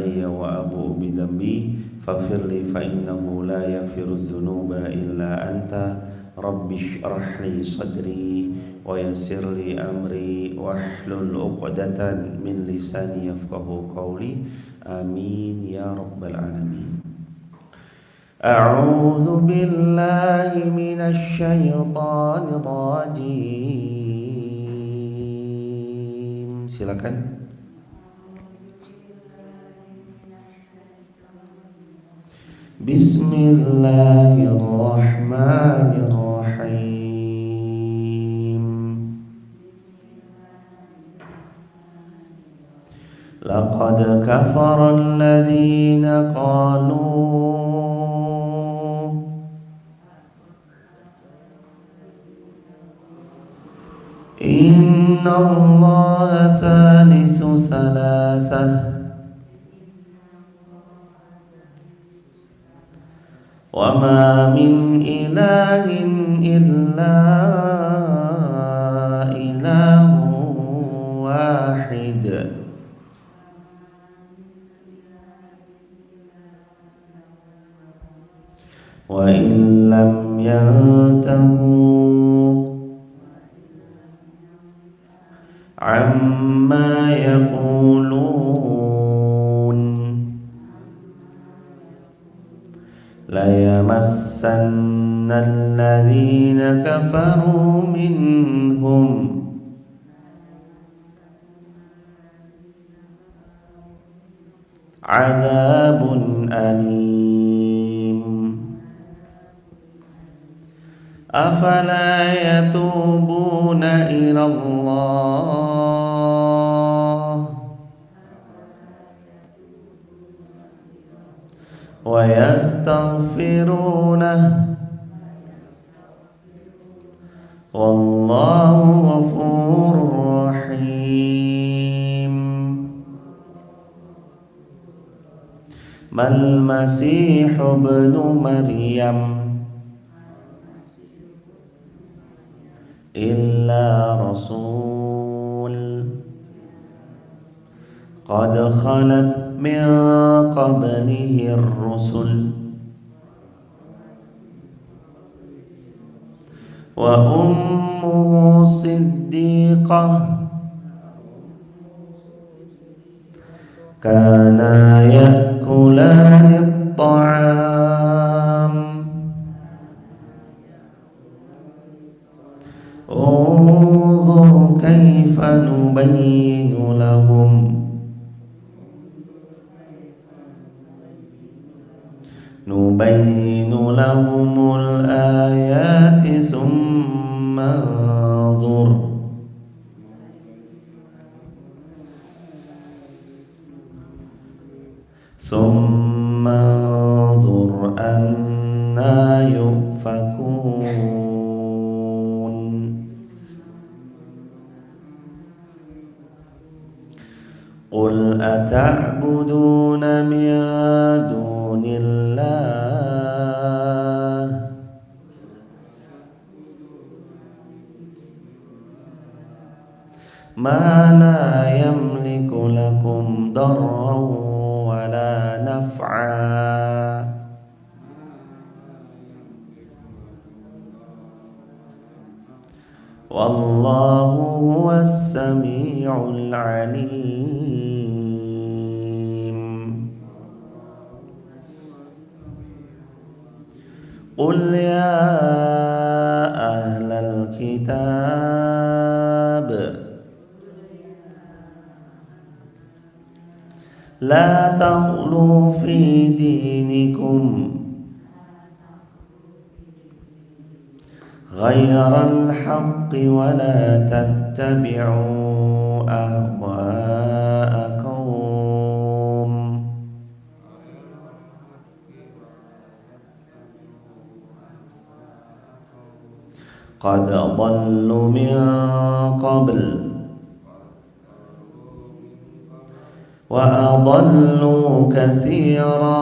علي وأبوء بذنبي فاغفر لي فإنه لا يغفر الذنوب إلا أنت رب اشرح لي صدري ويسر لي أمري واحلل عقدة من لساني يفقه قولي آمين يا رب العالمين. أعوذ بالله من الشيطان الرجيم. Silakan. Bismillahirrahmanirrahim. Laqad kafara alladhina qalu inna Allaha thalithu salasah wa ma min ilahin illa ilahun wahid wa in lam yantahu amma yaqulun la yamassanna alladhina kafaru minhum adzabun alim afala yatubuna ila Allah wa yastaghfirunah wallahu ghafurur rahim. Mal masih ibnu Maryam illa rasul qad khalat min qablihi ar-rusul wa ummuhu siddiqah kana ya'kulani at-ta'am unzur kayfa nubayyinu lahumul ayati summa anzur anna yufakun. Qul ata'buduna min dunillah ma la yamliku lakum darran wala naf'a wallahu huwas sami'ul alim. Qul ya ahlal kitab la taghlu fi dinikum ghayral haqqi wa la tattabi'u ahwa'a qaum qad dhallu min qabl wa adallu katsira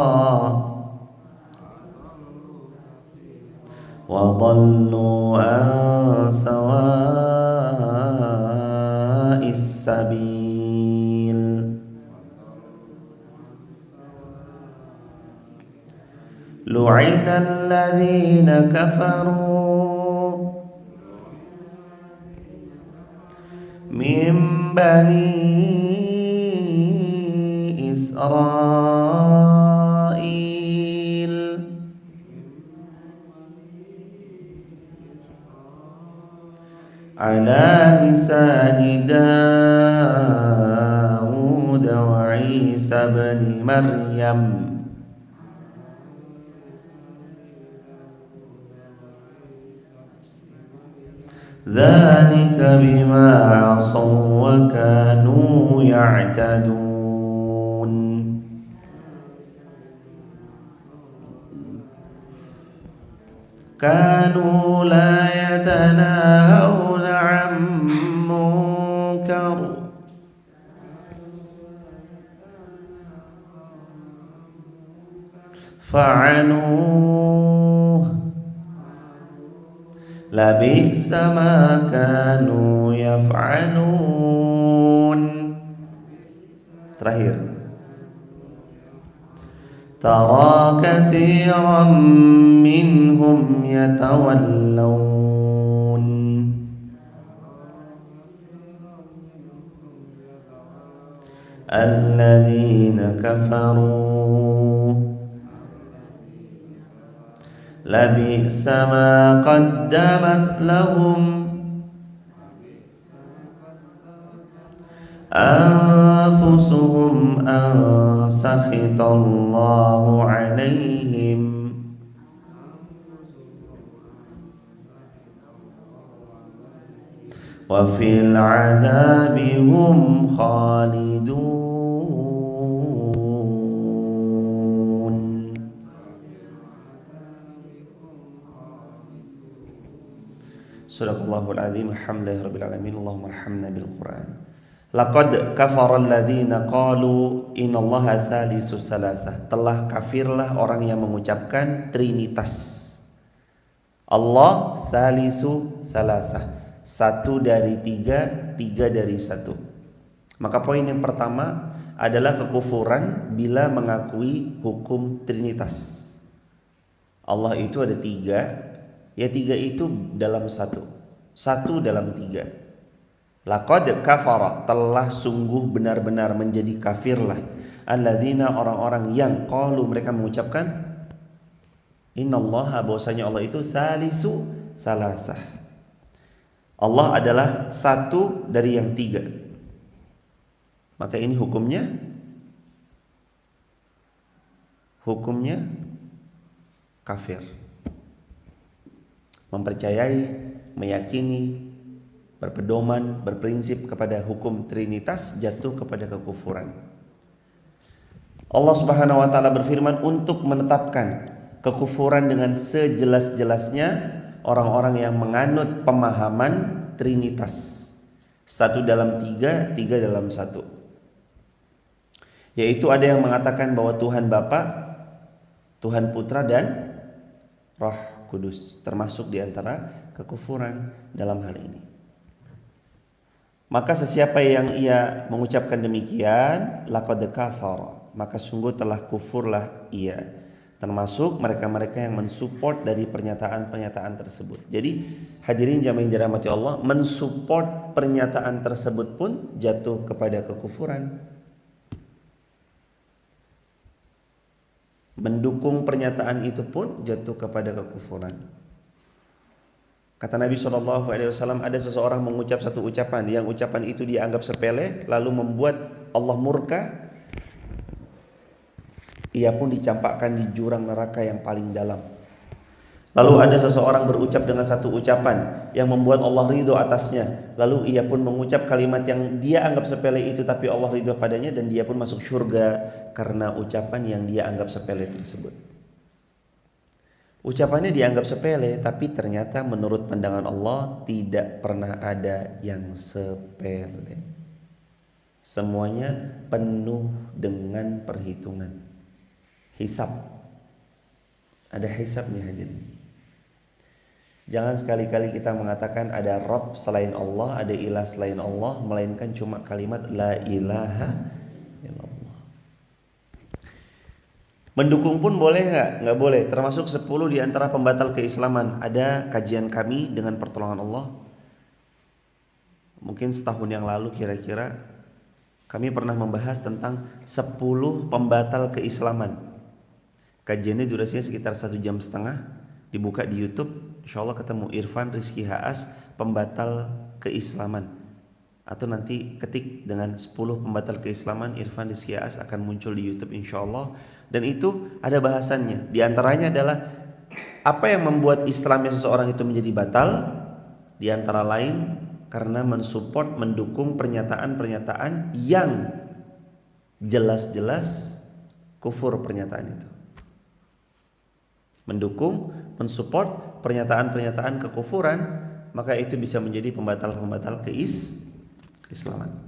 wa dhallu an sawa'is sabil. lu'inal ladzina kafaru min bani Israil ala lisani Daud wa Isa bin Maryam dzalika bima 'asaw wa kanu ya'tadun. Kanu la yatanahawna 'an munkar fa'aluh labi'sa ma kanu yaf'alun. Terakhir, tara katsiran minhum yatawallawun alladzina kafaru labi'sa ma qaddamat lahum anfusuhum an sakhitallahu alaihim wa fil 'adzabi hum khalidun. Sadaqallahul azim. Alhamdulillahirabbil alamin. Allahumma arhamna bil Qur'an. Laqad kafara alladziina qalu innallaha tsalitsu salasah. Telah kafirlah orang yang mengucapkan trinitas. Allah tsalitsu salasah. Satu dari tiga, tiga dari satu. Maka poin yang pertama adalah kekufuran bila mengakui hukum trinitas. Allah itu ada tiga, ya tiga itu dalam satu, satu dalam tiga. Laqad kafara, telah sungguh benar-benar menjadi kafirlah alladzina, orang-orang yang qalu, mereka mengucapkan innallaha, bahwasanya Allah itu salisu salasah. Allah adalah satu dari yang tiga. Maka ini hukumnya kafir. Mempercayai, meyakini, berpedoman, berprinsip kepada hukum trinitas jatuh kepada kekufuran. Allah Subhanahu wa taala berfirman untuk menetapkan kekufuran dengan sejelas-jelasnya orang-orang yang menganut pemahaman trinitas. Satu dalam tiga, tiga dalam satu. Yaitu ada yang mengatakan bahwa Tuhan Bapa, Tuhan Putra dan Roh Kudus, termasuk di antara kekufuran dalam hal ini. Maka sesiapa yang ia mengucapkan demikian, laqad kafara, maka sungguh telah kufurlah ia. Termasuk mereka-mereka yang mensupport dari pernyataan-pernyataan tersebut. Jadi hadirin jamaah yang dirahmati Allah, mensupport pernyataan tersebut pun jatuh kepada kekufuran. Mendukung pernyataan itu pun jatuh kepada kekufuran. Kata Nabi SAW, ada seseorang mengucap satu ucapan, yang ucapan itu dianggap sepele, lalu membuat Allah murka. Ia pun dicampakkan di jurang neraka yang paling dalam. Lalu ada seseorang berucap dengan satu ucapan yang membuat Allah ridho atasnya. Lalu ia pun mengucap kalimat yang dia anggap sepele itu, tapi Allah ridho padanya dan dia pun masuk surga karena ucapan yang dia anggap sepele tersebut. Ucapannya dianggap sepele, tapi ternyata menurut pandangan Allah tidak pernah ada yang sepele. Semuanya penuh dengan perhitungan. Hisab. Ada hisabnya hadirin. Jangan sekali-kali kita mengatakan ada Rabb selain Allah, ada ilah selain Allah, melainkan cuma kalimat la ilaha illallah. Mendukung pun boleh nggak? Nggak boleh. Termasuk 10 di antara pembatal keislaman. Ada kajian kami dengan pertolongan Allah. Mungkin setahun yang lalu kira-kira kami pernah membahas tentang 10 pembatal keislaman. Kajiannya durasinya sekitar 1,5 jam. Dibuka di YouTube, insya Allah ketemu Irfan Rizky Haas pembatal keislaman. Atau nanti ketik dengan 10 pembatal keislaman Irfan Rizky Haas akan muncul di YouTube insya Allah. Dan itu ada bahasannya. Di antaranya adalah apa yang membuat Islamnya seseorang itu menjadi batal. Di antara lain karena mensupport, mendukung pernyataan-pernyataan yang jelas-jelas kufur pernyataan itu. Mendukung, mensupport pernyataan-pernyataan kekufuran, maka itu bisa menjadi pembatal-pembatal keislaman.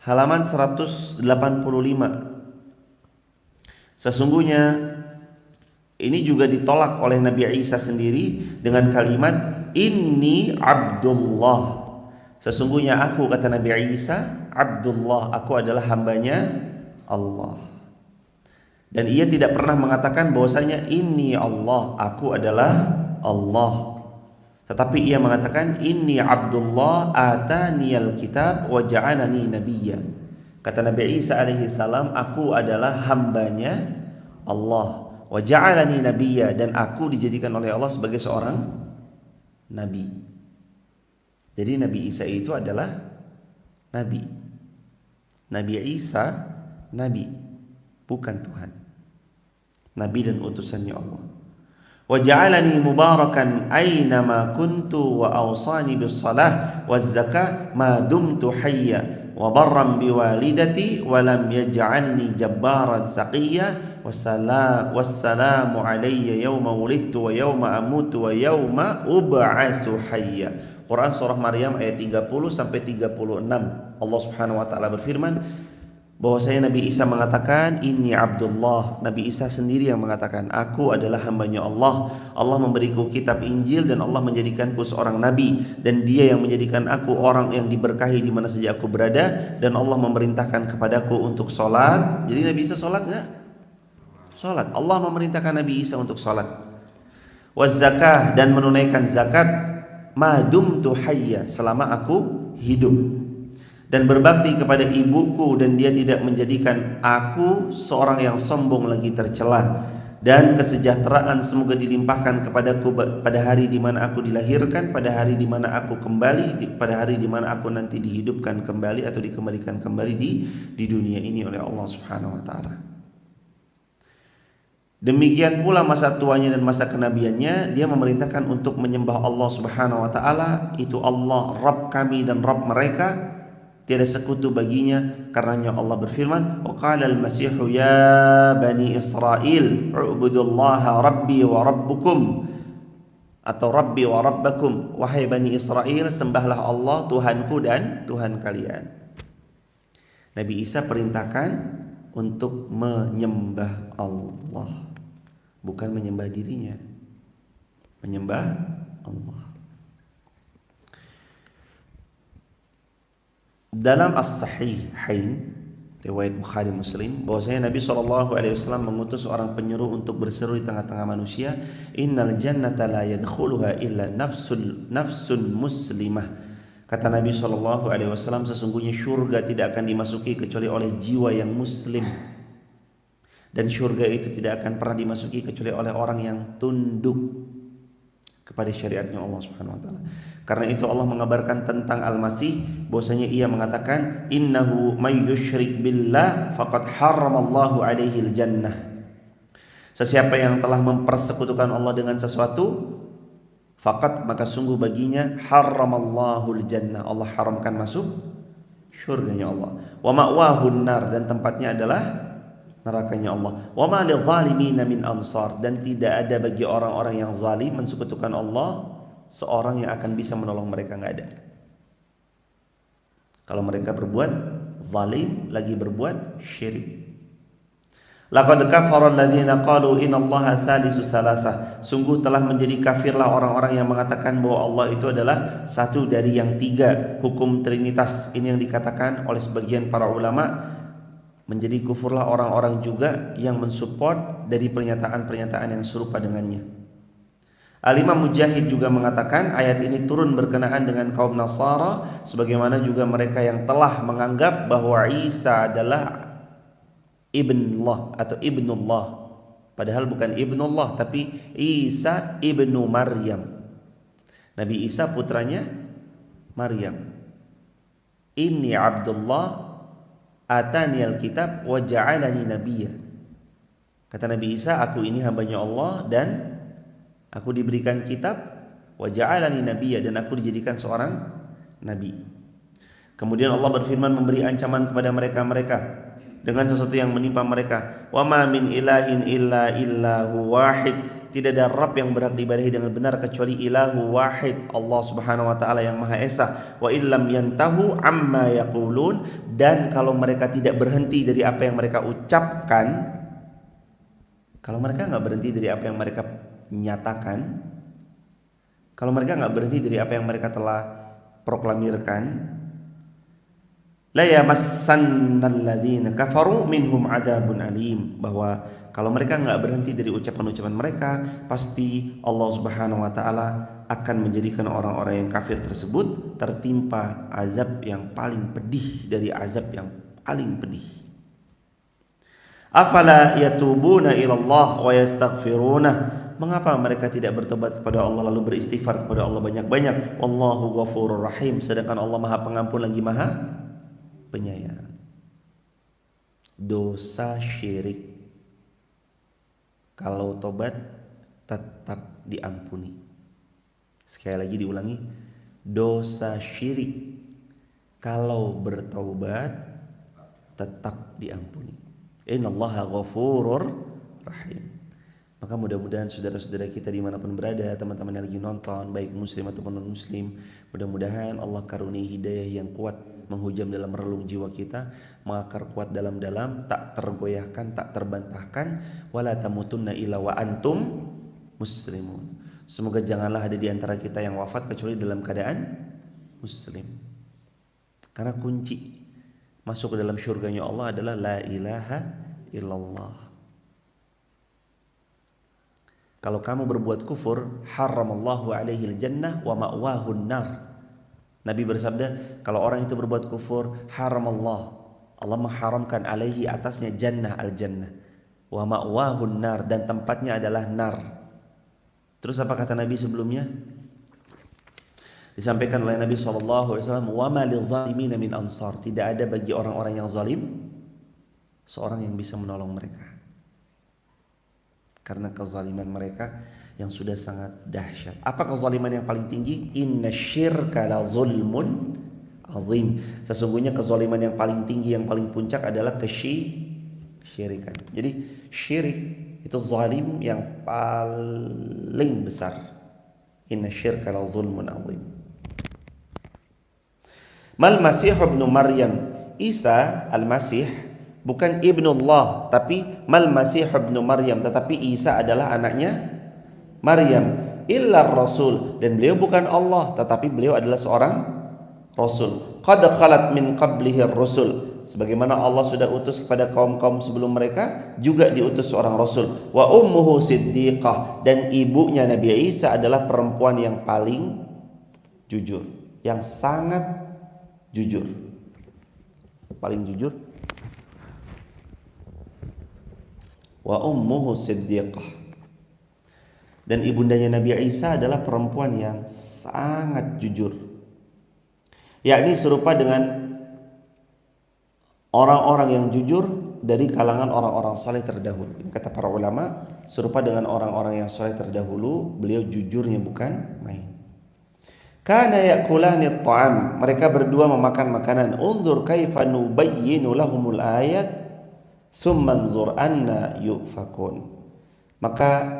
Halaman 185. Sesungguhnya ini juga ditolak oleh Nabi Isa sendiri dengan kalimat Inni Abdullah. Sesungguhnya aku, kata Nabi Isa, Abdullah, aku adalah hambanya Allah. Dan ia tidak pernah mengatakan bahwasanya Inni Allah, aku adalah Allah. Tetapi ia mengatakan Inni Abdullah ataniyal kitab wa ja'alani nabiyya. Kata Nabi Isa alaihi salam, aku adalah hambanya Allah. Wa ja'alani nabiyya, dan aku dijadikan oleh Allah sebagai seorang nabi. Jadi Nabi Isa itu adalah nabi. Nabi Isa nabi, bukan Tuhan. Nabi dan utusannya Allah. Wa ja'alani mubarakan aynama kuntu wa awsani bis salah waz zakah ma dumtu hayya wa barran biwalidati wa lam yaj'alni jabbaran saqiyya wassalamu alayya yawma wulidtu wa yawma amutu wa yawma ub'atsu hayya. Quran surah Maryam ayat 30 sampai 36. Allah Subhanahu wa taala berfirman bahwasanya Nabi Isa mengatakan Inni Abdullah. Nabi Isa sendiri yang mengatakan, aku adalah hambanya Allah. Allah memberiku kitab Injil dan Allah menjadikanku seorang nabi, dan Dia yang menjadikan aku orang yang diberkahi di mana saja aku berada, dan Allah memerintahkan kepadaku untuk sholat. Jadi Nabi Isa sholat nggak? Sholat. Allah memerintahkan Nabi Isa untuk sholat. Waz zakah, dan menunaikan zakat. Madum tu hayya, selama aku hidup, dan berbakti kepada ibuku, dan dia tidak menjadikan aku seorang yang sombong lagi tercela, dan kesejahteraan semoga dilimpahkan kepadaku pada hari di mana aku dilahirkan, pada hari di mana aku kembali, pada hari di mana aku nanti dihidupkan kembali atau dikembalikan kembali di dunia ini oleh Allah Subhanahu wa taala. Demikian pula masa tuanya dan masa kenabiannya, dia memerintahkan untuk menyembah Allah Subhanahu wa taala. Itu Allah Rabb kami dan Rabb mereka, tiada sekutu baginya. Karenanya Allah berfirman, wa qala al-masih ya bani Israil u'budullaha rabbi wa rabbukum, atau rabbi wa rabbakum, wahai bani Israel, sembahlah Allah Tuhanku dan Tuhan kalian. Nabi Isa perintahkan untuk menyembah Allah, bukan menyembah dirinya, menyembah Allah. Dalam As-Sahihain riwayat Bukhari Muslim bahwasanya Nabi SAW mengutus seorang penyuruh untuk berseru di tengah-tengah manusia, innal jannata la yadkhuluha illa nafsun muslimah. Kata Nabi SAW, sesungguhnya syurga tidak akan dimasuki kecuali oleh jiwa yang muslim. Dan syurga itu tidak akan pernah dimasuki kecuali oleh orang yang tunduk kepada syariatnya Allah Subhanahu wa taala. Karena itu Allah mengabarkan tentang Al-Masih bahwasanya ia mengatakan innahu may yusyrik billah faqad harramallahu alaihi al-jannah. Sesiapa yang telah mempersekutukan Allah dengan sesuatu, faqad, maka sungguh baginya harramallahu al-jannah, Allah haramkan masuk syurganya Allah. Wa ma'wahu an-nar, dan tempatnya adalah nerakanya Allah. Wa ma lidh-dhalimina min ansar, dan tidak ada bagi orang-orang yang zalim mensekutukan Allah seorang yang akan bisa menolong mereka, enggak ada. Kalau mereka berbuat zalim, lagi berbuat syirik. Laqad kafara alladziina qalu innallaha tsalisu salasah. Sungguh telah menjadi kafirlah orang-orang yang mengatakan bahwa Allah itu adalah satu dari yang tiga. Hukum trinitas ini yang dikatakan oleh sebagian para ulama. Menjadi kufurlah orang-orang juga yang mensupport dari pernyataan-pernyataan yang serupa dengannya. Al-Imam Mujahid juga mengatakan ayat ini turun berkenaan dengan kaum Nasara, sebagaimana juga mereka yang telah menganggap bahwa Isa adalah ibnullah atau ibnullah, padahal bukan ibnullah tapi Isa ibnu Maryam. Nabi Isa putranya Maryam. Inni Abdullah atani alkitab wa ja'alani nabiyya. Kata Nabi Isa, aku ini hambanya Allah dan aku diberikan kitab, wa ja'alani nabiyya, dan aku dijadikan seorang nabi. Kemudian Allah berfirman memberi ancaman kepada mereka dengan sesuatu yang menimpa mereka. Wa ma min ilahin illa illahu wahid. Tidak ada Rabb yang berhak diibadahi dengan benar kecuali ilahu wahid, Allah Subhanahu wa taala yang Maha Esa. Wa illam yantahu amma yaqulun, dan kalau mereka tidak berhenti dari apa yang mereka ucapkan, kalau mereka enggak berhenti dari apa yang mereka nyatakan, kalau mereka enggak berhenti dari apa yang mereka telah proklamirkan, la yamassannal ladzina kafaru minhum adzabun alim, bahwa kalau mereka enggak berhenti dari ucapan-ucapan mereka, pasti Allah Subhanahu wa taala akan menjadikan orang-orang yang kafir tersebut tertimpa azab yang paling pedih dari azab yang paling pedih. Afala yatubuna ilallah wa yastaghfirunah. Mengapa mereka tidak bertobat kepada Allah lalu beristighfar kepada Allah banyak-banyak? Wallahu ghafurur rahim, sedangkan Allah Maha Pengampun lagi Maha Penyayang. Dosa syirik kalau tobat tetap diampuni. Sekali lagi diulangi, dosa syirik kalau bertaubat tetap diampuni. Innallaha ghafurur rahim. Maka mudah-mudahan saudara-saudara kita dimanapun berada, teman-teman yang lagi nonton, baik muslim ataupun non muslim, mudah-mudahan Allah karuniai hidayah yang kuat menghujam dalam relung jiwa kita, mengakar kuat dalam-dalam, tak tergoyahkan, tak terbantahkan. Wala tamutunna illa wa antum muslimun. Semoga janganlah ada di antara kita yang wafat kecuali dalam keadaan muslim. Karena kunci masuk ke dalam syurganya Allah adalah la ilaha illallah. Kalau kamu berbuat kufur, haramallahu alaihi jannah wa ma'wahun nar. Nabi bersabda, kalau orang itu berbuat kufur, haramallah, Allah mengharamkan alaihi atasnya jannah, al-jannah, wa ma'wahun nar, dan tempatnya adalah nar. Terus apa kata Nabi sebelumnya? Disampaikan oleh Nabi SAW, wa ma lizzalimina min ansar. Tidak ada bagi orang-orang yang zalim seorang yang bisa menolong mereka, karena kezaliman mereka yang sudah sangat dahsyat. Apa kezaliman yang paling tinggi? Innasyirka la zulmun azim. Sesungguhnya kezaliman yang paling tinggi, yang paling puncak adalah kesyirikan. Jadi syirik itu zalim yang paling besar. Innasyirka la zulmun azim. Mal Masih ibnu Maryam. Isa al-Masih bukan ibnullah, tapi mal Masih ibnu Maryam, tetapi Isa adalah anaknya Maryam. Illa rasul, dan beliau bukan Allah, tetapi beliau adalah seorang rasul. Qad khalat min qablihi ar-rusul, sebagaimana Allah sudah utus kepada kaum-kaum sebelum mereka juga diutus seorang rasul. Wa ummuhu siddiqah, dan ibunya Nabi Isa adalah perempuan yang paling jujur, yang sangat jujur, paling jujur. Wa ummuhu siddiqah, dan ibundanya Nabi Isa adalah perempuan yang sangat jujur, yakni serupa dengan orang-orang yang jujur dari kalangan orang-orang saleh terdahulu. Ini kata para ulama, serupa dengan orang-orang yang saleh terdahulu, beliau jujurnya bukan main. Kana yakulani at-ta'am, mereka berdua memakan makanan. Unzur kaifa nubayyinu lahumul ayat tsumma anzur anna yufakun. Maka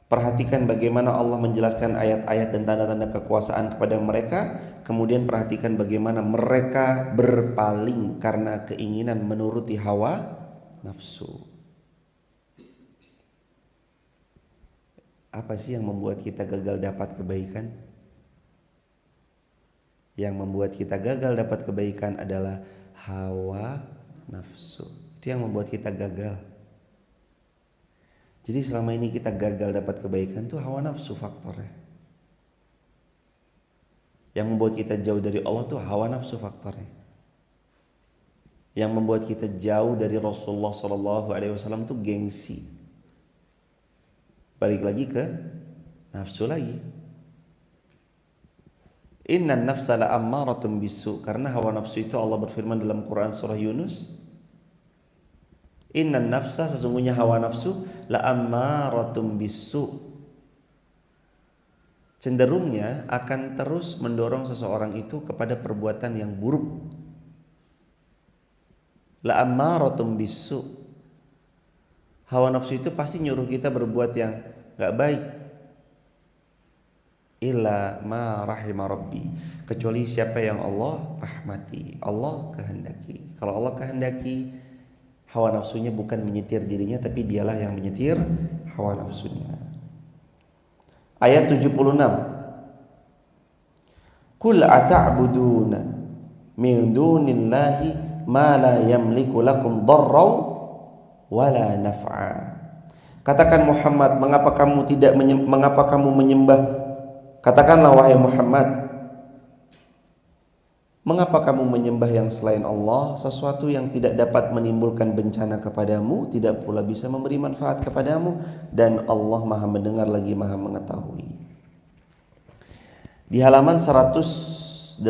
perhatikan bagaimana Allah menjelaskan ayat-ayat dan tanda-tanda kekuasaan kepada mereka, kemudian perhatikan bagaimana mereka berpaling karena keinginan menuruti hawa nafsu. Apa sih yang membuat kita gagal dapat kebaikan? Yang membuat kita gagal dapat kebaikan adalah hawa nafsu. Itu yang membuat kita gagal. Jadi selama ini kita gagal dapat kebaikan tuh hawa nafsu faktornya. Yang membuat kita jauh dari Allah tuh hawa nafsu faktornya. Yang membuat kita jauh dari Rasulullah SAW tuh gengsi. Balik lagi ke nafsu lagi. Innan nafsa la'ammaratun bisu. Karena hawa nafsu itu Allah berfirman dalam Quran surah Yunus, innan nafsa, sesungguhnya hawa nafsu, la'ammaratun bisu, cenderungnya akan terus mendorong seseorang itu kepada perbuatan yang buruk. La'ammaratun bisu, hawa nafsu itu pasti nyuruh kita berbuat yang gak baik. Illa ma rahima rabbi, kecuali siapa yang Allah rahmati, Allah kehendaki. Kalau Allah kehendaki, hawa nafsunya bukan menyetir dirinya, tapi dialah yang menyetir hawa nafsunya. Ayat 76, Kul ata'buduna min dunillahi ma la yamliku lakum dharraw wala naf'a. Katakan Muhammad, mengapa kamu menyembah? Katakanlah wahai Muhammad, mengapa kamu menyembah yang selain Allah, sesuatu yang tidak dapat menimbulkan bencana kepadamu, tidak pula bisa memberi manfaat kepadamu, dan Allah Maha mendengar lagi Maha mengetahui. Di halaman 190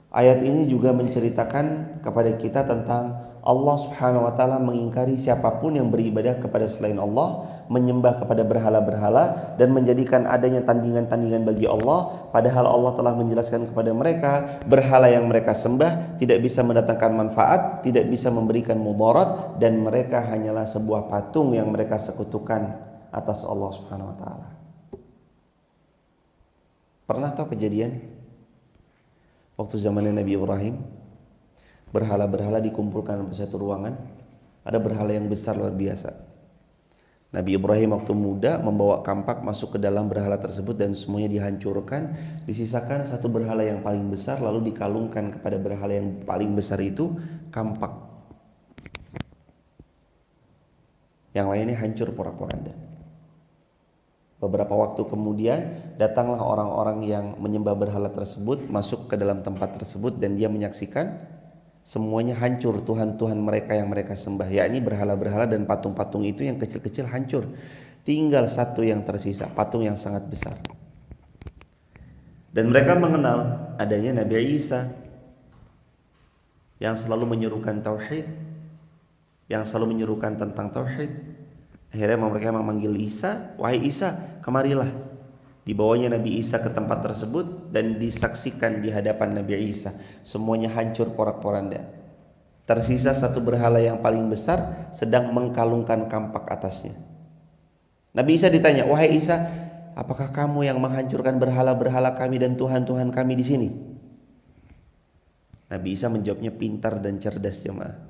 ayat ini juga menceritakan kepada kita tentang Allah Subhanahu wa taala mengingkari siapapun yang beribadah kepada selain Allah, menyembah kepada berhala-berhala dan menjadikan adanya tandingan-tandingan bagi Allah, padahal Allah telah menjelaskan kepada mereka berhala yang mereka sembah tidak bisa mendatangkan manfaat, tidak bisa memberikan mudarat, dan mereka hanyalah sebuah patung yang mereka sekutukan atas Allah Subhanahu wa taala. Pernah tahu kejadian waktu zamannya Nabi Ibrahim, berhala-berhala dikumpulkan di satu ruangan. Ada berhala yang besar luar biasa. Nabi Ibrahim waktu muda membawa kampak masuk ke dalam berhala tersebut dan semuanya dihancurkan. Disisakan satu berhala yang paling besar, lalu dikalungkan kepada berhala yang paling besar itu kampak. Yang lainnya hancur porak-poranda. Beberapa waktu kemudian datanglah orang-orang yang menyembah berhala tersebut masuk ke dalam tempat tersebut dan dia menyaksikan semuanya hancur, Tuhan-Tuhan mereka yang mereka sembah, yakni berhala-berhala dan patung-patung itu yang kecil-kecil hancur. Tinggal satu yang tersisa, patung yang sangat besar. Dan mereka mengenal adanya Nabi Isa yang selalu menyerukan tauhid, yang selalu menyerukan tentang tauhid. Akhirnya mereka memanggil Isa, wahai Isa, kemarilah. Dibawanya Nabi Isa ke tempat tersebut dan disaksikan di hadapan Nabi Isa. Semuanya hancur porak-poranda. Tersisa satu berhala yang paling besar sedang mengkalungkan kampak atasnya. Nabi Isa ditanya, wahai Isa, apakah kamu yang menghancurkan berhala-berhala kami dan Tuhan-Tuhan kami di sini? Nabi Isa menjawabnya pintar dan cerdas jemaah.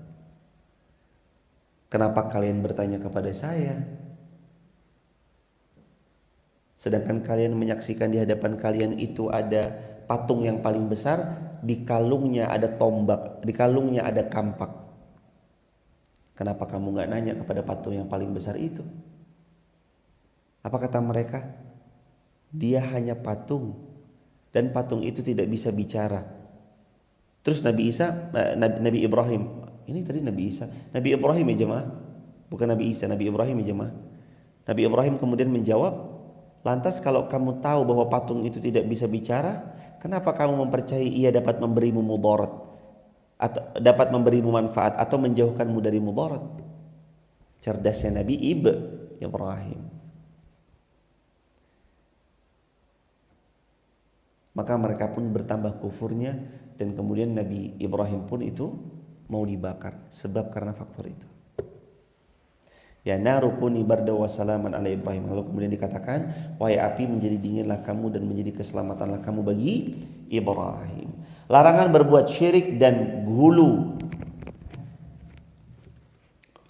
Kenapa kalian bertanya kepada saya? Sedangkan kalian menyaksikan di hadapan kalian itu ada patung yang paling besar, di kalungnya ada tombak, di kalungnya ada kampak. Kenapa kamu gak nanya kepada patung yang paling besar itu? Apa kata mereka? Dia hanya patung, dan patung itu tidak bisa bicara. Terus Nabi Ibrahim, ini tadi Nabi Isa, Nabi Ibrahim ya jemaah, bukan Nabi Isa, Nabi Ibrahim ya jemaah. Nabi Ibrahim kemudian menjawab, lantas kalau kamu tahu bahwa patung itu tidak bisa bicara, kenapa kamu mempercayai ia dapat memberimu mudarat, atau dapat memberimu manfaat atau menjauhkanmu dari mudarat? Cerdasnya Nabi Ibrahim. Maka mereka pun bertambah kufurnya dan kemudian Nabi Ibrahim pun itu mau dibakar sebab karena faktor itu. Ya narukuni barda wa salaman ala Ibrahim. Lalu kemudian dikatakan, wahai api menjadi dinginlah kamu dan menjadi keselamatanlah kamu bagi Ibrahim. Larangan berbuat syirik dan hulu.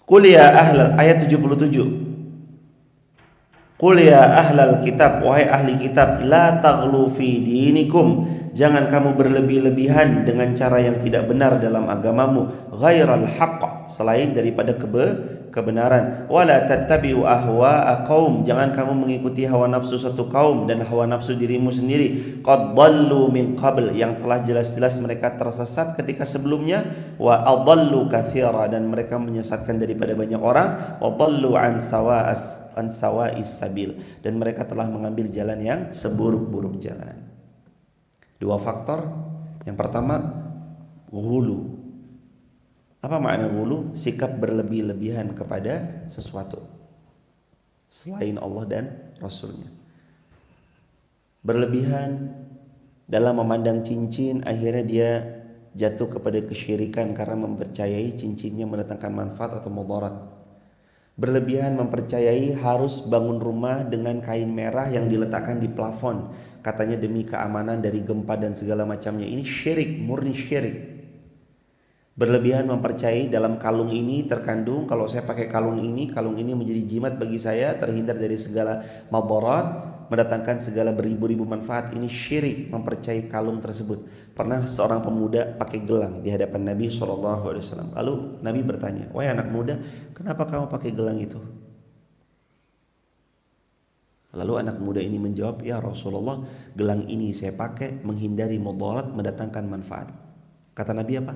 Qul ya ahlal, ayat 77. Qul ya ahlal kitab, wahai ahli kitab, la taghlu fi dinikum, jangan kamu berlebih-lebihan dengan cara yang tidak benar dalam agamamu, ghairal haqq, selain daripada kebenaran, wala tattabi'u ahwa'a qaum, jangan kamu mengikuti hawa nafsu satu kaum dan hawa nafsu dirimu sendiri, qad dhallu min qabl, yang telah jelas-jelas mereka tersesat ketika sebelumnya, wa adallu katsira, dan mereka menyesatkan daripada banyak orang, wa dhallu an sawa'is sabil, dan mereka telah mengambil jalan yang seburuk-buruk jalan. Dua faktor. Yang pertama, ghulu. Apa makna ghulu? Sikap berlebih-lebihan kepada sesuatu selain Allah dan Rasulnya. Berlebihan dalam memandang cincin, akhirnya dia jatuh kepada kesyirikan karena mempercayai cincinnya mendatangkan manfaat atau mudarat. Berlebihan mempercayai harus bangun rumah dengan kain merah yang diletakkan di plafon, katanya demi keamanan dari gempa dan segala macamnya. Ini syirik, murni syirik. Berlebihan mempercayai dalam kalung ini terkandung, kalau saya pakai kalung ini menjadi jimat bagi saya, terhindar dari segala madarat, mendatangkan segala beribu-ribu manfaat. Ini syirik, mempercayai kalung tersebut. Pernah seorang pemuda pakai gelang di hadapan Nabi SAW. Lalu Nabi bertanya, wahai anak muda, kenapa kamu pakai gelang itu? Lalu anak muda ini menjawab, ya Rasulullah, gelang ini saya pakai menghindari mudarat, mendatangkan manfaat. Kata Nabi apa?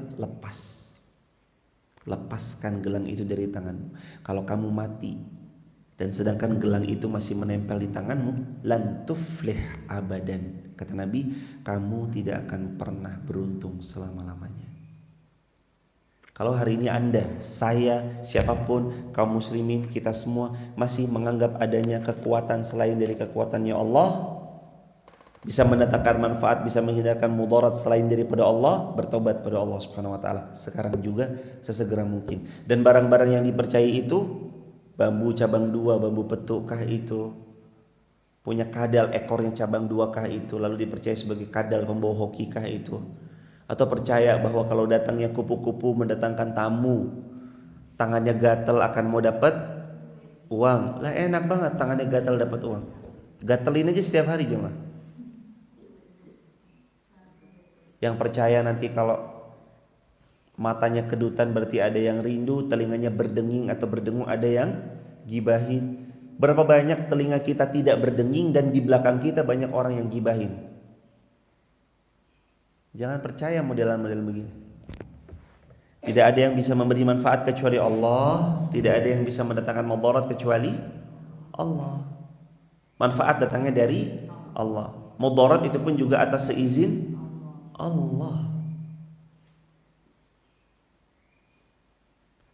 Lepaskan gelang itu dari tanganmu. Kalau kamu mati dan sedangkan gelang itu masih menempel di tanganmu, lan tuflih abadan. Kata Nabi, kamu tidak akan pernah beruntung selama-lamanya. Kalau hari ini Anda, saya, siapapun, kaum muslimin, kita semua masih menganggap adanya kekuatan selain dari kekuatannya Allah, bisa mendatangkan manfaat, bisa menghindarkan mudarat selain daripada Allah, bertobat pada Allah Subhanahu wa taala sekarang juga, sesegera mungkin. Dan barang-barang yang dipercayai itu, bambu cabang dua, bambu petukkah itu, punya kadal ekornya cabang dua kah itu, lalu dipercaya sebagai kadal pembawa hoki kah itu, atau percaya bahwa kalau datangnya kupu-kupu mendatangkan tamu, tangannya gatal akan mau dapat uang. Lah enak banget tangannya gatal dapat uang. Gatelin aja setiap hari jemaah. Yang percaya nanti kalau matanya kedutan berarti ada yang rindu, telinganya berdenging atau berdengung ada yang gibahin. Berapa banyak telinga kita tidak berdenging dan di belakang kita banyak orang yang gibahin. Jangan percaya modelan-model begini. Tidak ada yang bisa memberi manfaat kecuali Allah, tidak ada yang bisa mendatangkan mudarat kecuali Allah. Manfaat datangnya dari Allah. Mudarat itu pun juga atas seizin Allah.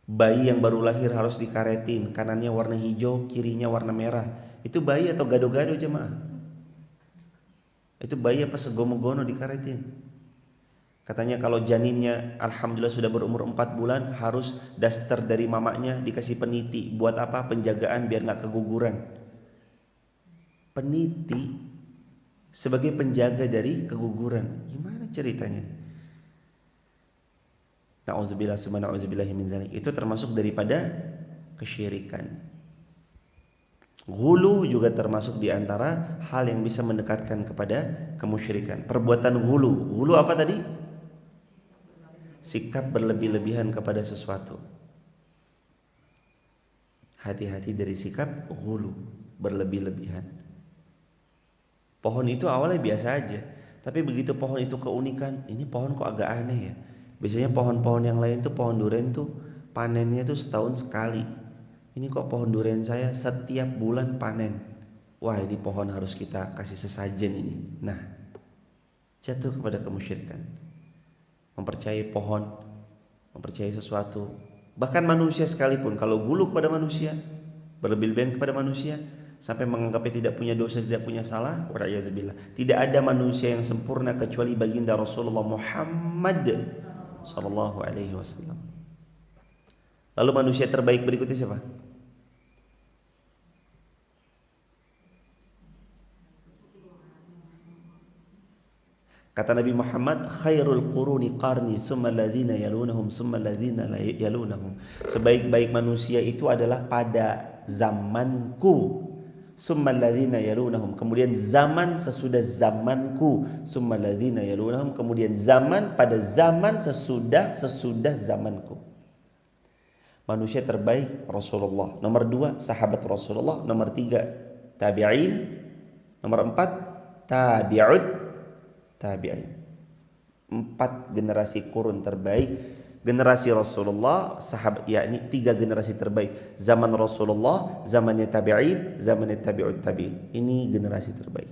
Bayi yang baru lahir harus dikaretin, kanannya warna hijau, kirinya warna merah. Itu bayi atau gado-gado jemaah? Itu bayi apa segono-gono dikaretin? Katanya kalau janinnya alhamdulillah sudah berumur 4 bulan, harus daster dari mamanya dikasih peniti. Buat apa? Penjagaan biar gak keguguran. Peniti sebagai penjaga dari keguguran. Gimana ceritanya? Na'udzubillah summa na'udzubillahi min dzalik. Itu termasuk daripada kesyirikan. Ghulu juga termasuk di antara hal yang bisa mendekatkan kepada kemusyrikan. Perbuatan ghulu. Ghulu apa tadi? Sikap berlebih-lebihan kepada sesuatu. Hati-hati dari sikap ghulu, berlebih-lebihan. Pohon itu awalnya biasa aja, tapi begitu pohon itu keunikan, ini pohon kok agak aneh ya. Biasanya pohon-pohon yang lain tuh, pohon durian tuh panennya tuh setahun sekali. Ini kok pohon durian saya setiap bulan panen. Wah, ini pohon harus kita kasih sesajen ini. Nah, jatuh kepada kemusyrikan. Mempercayai pohon, mempercayai sesuatu. Bahkan manusia sekalipun, kalau ghulu kepada manusia, berlebih-lebihan kepada manusia, sampai menganggapnya tidak punya dosa, tidak punya salah, wa'iyadzubillah. Tidak ada manusia yang sempurna kecuali baginda Rasulullah Muhammad Sallallahu alaihi wasallam. Lalu manusia terbaik berikutnya siapa? Kata Nabi Muhammad, khairul quruni qarni summa alladzina yalunahum summa alladzina yalunahum. Sebaik-baik manusia itu adalah pada zamanku, summal ladzina yalunahum, kemudian zaman sesudah zamanku, summal ladzina yalunahum, kemudian zaman pada zaman sesudah zamanku. Manusia terbaik Rasulullah, nomor 2 sahabat Rasulullah, nomor 3 tabi'in, nomor 4 tabi'in. 4 generasi kurun terbaik, generasi Rasulullah, sahabat, yakni 3 generasi terbaik. Zaman Rasulullah, zamannya tabi'in, zamannya tabi'ut tabi'in. Ini generasi terbaik.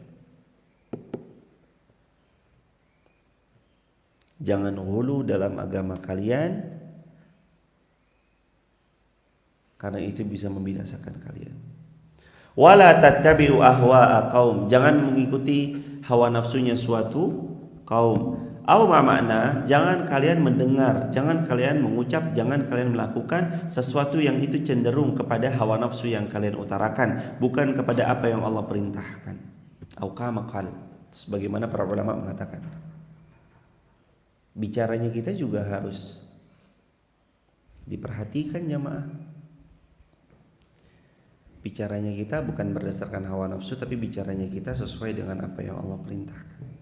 Jangan hulu dalam agama kalian, karena itu bisa membinasakan kalian. Wala tattabi'u ahwa'a qaum, jangan mengikuti hawa nafsunya suatu kaum. Au makna, jangan kalian mendengar, jangan kalian mengucap, jangan kalian melakukan sesuatu yang itu cenderung kepada hawa nafsu yang kalian utarakan, bukan kepada apa yang Allah perintahkan. Au kama qal, sebagaimana para ulama mengatakan. Bicaranya kita juga harus diperhatikan jamaah. Bicaranya kita bukan berdasarkan hawa nafsu, tapi bicaranya kita sesuai dengan apa yang Allah perintahkan.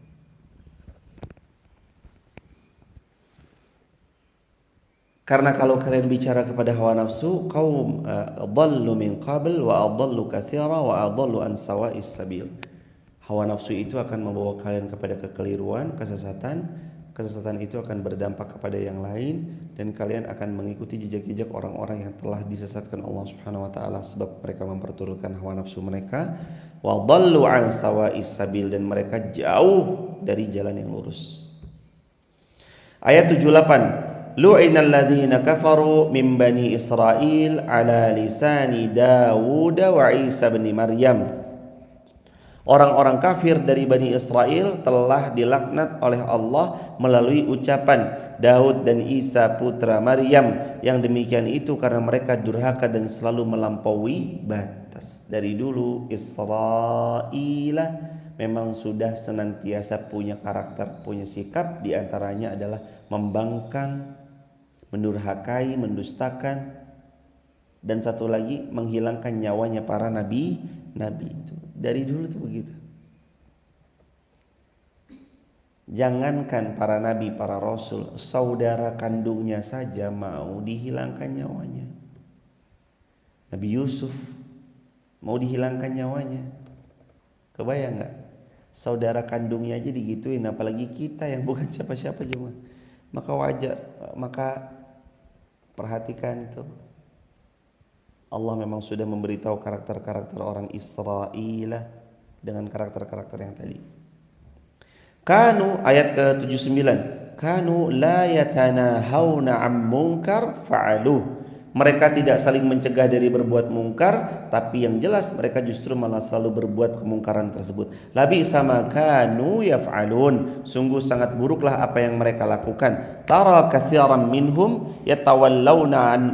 Karena kalau kalian bicara kepada hawa nafsu, kaum dhallu min qabl wa adallu katsira wa adallu an sawa'is sabil. Hawa nafsu itu akan membawa kalian kepada kekeliruan, kesesatan. Kesesatan itu akan berdampak kepada yang lain, dan kalian akan mengikuti jejak-jejak orang-orang yang telah disesatkan Allah Subhanahu wa taala sebab mereka memperturutkan hawa nafsu mereka. Wa dhallu an sawa'is sabil, dan mereka jauh dari jalan yang lurus. Ayat 78. Lu'inal ladzina kafaru min bani Israil ala lisani Dawud wa Isa bin Maryam. Orang-orang kafir dari Bani Israel telah dilaknat oleh Allah melalui ucapan Daud dan Isa putra Maryam. Yang demikian itu karena mereka durhaka dan selalu melampaui batas. Dari dulu Israel memang sudah senantiasa punya karakter, punya sikap, diantaranya adalah membangkang, mendurhakai, mendustakan, dan satu lagi menghilangkan nyawanya para nabi itu. Dari dulu tuh begitu. Jangankan para nabi, para rasul, saudara kandungnya saja mau dihilangkan nyawanya. Nabi Yusuf mau dihilangkan nyawanya. Kebayang nggak? Saudara kandungnya aja digituin, apalagi kita yang bukan siapa-siapa cuma. Maka perhatikan itu. Allah memang sudah memberitahu karakter-karakter orang Israel dengan karakter-karakter yang tadi. Kanu, ayat ke-79. Kanu la yatanahawna 'an munkar fa'aluh. Mereka tidak saling mencegah dari berbuat mungkar, tapi yang jelas mereka justru malah selalu berbuat kemungkaran tersebut. Labi sama kanu yaf'alun. Sungguh sangat buruklah apa yang mereka lakukan. Tara katsiran minhum yatawallawna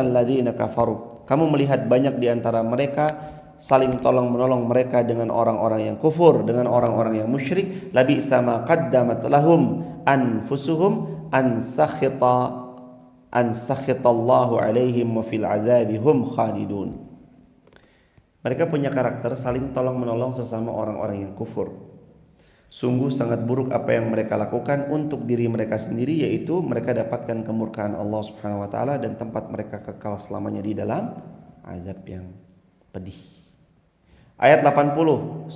alladzina kafaru. Kamu melihat banyak di antara mereka saling tolong menolong mereka dengan orang-orang yang kufur, dengan orang-orang yang musyrik. Labi sama qaddamat lahum anfusuhum an sakhitallahu alaihim wa fil adzabihum khalidun. Mereka punya karakter saling tolong menolong sesama orang-orang yang kufur. Sungguh sangat buruk apa yang mereka lakukan untuk diri mereka sendiri, yaitu mereka dapatkan kemurkaan Allah Subhanahu wa taala dan tempat mereka kekal selamanya di dalam azab yang pedih. Ayat 81.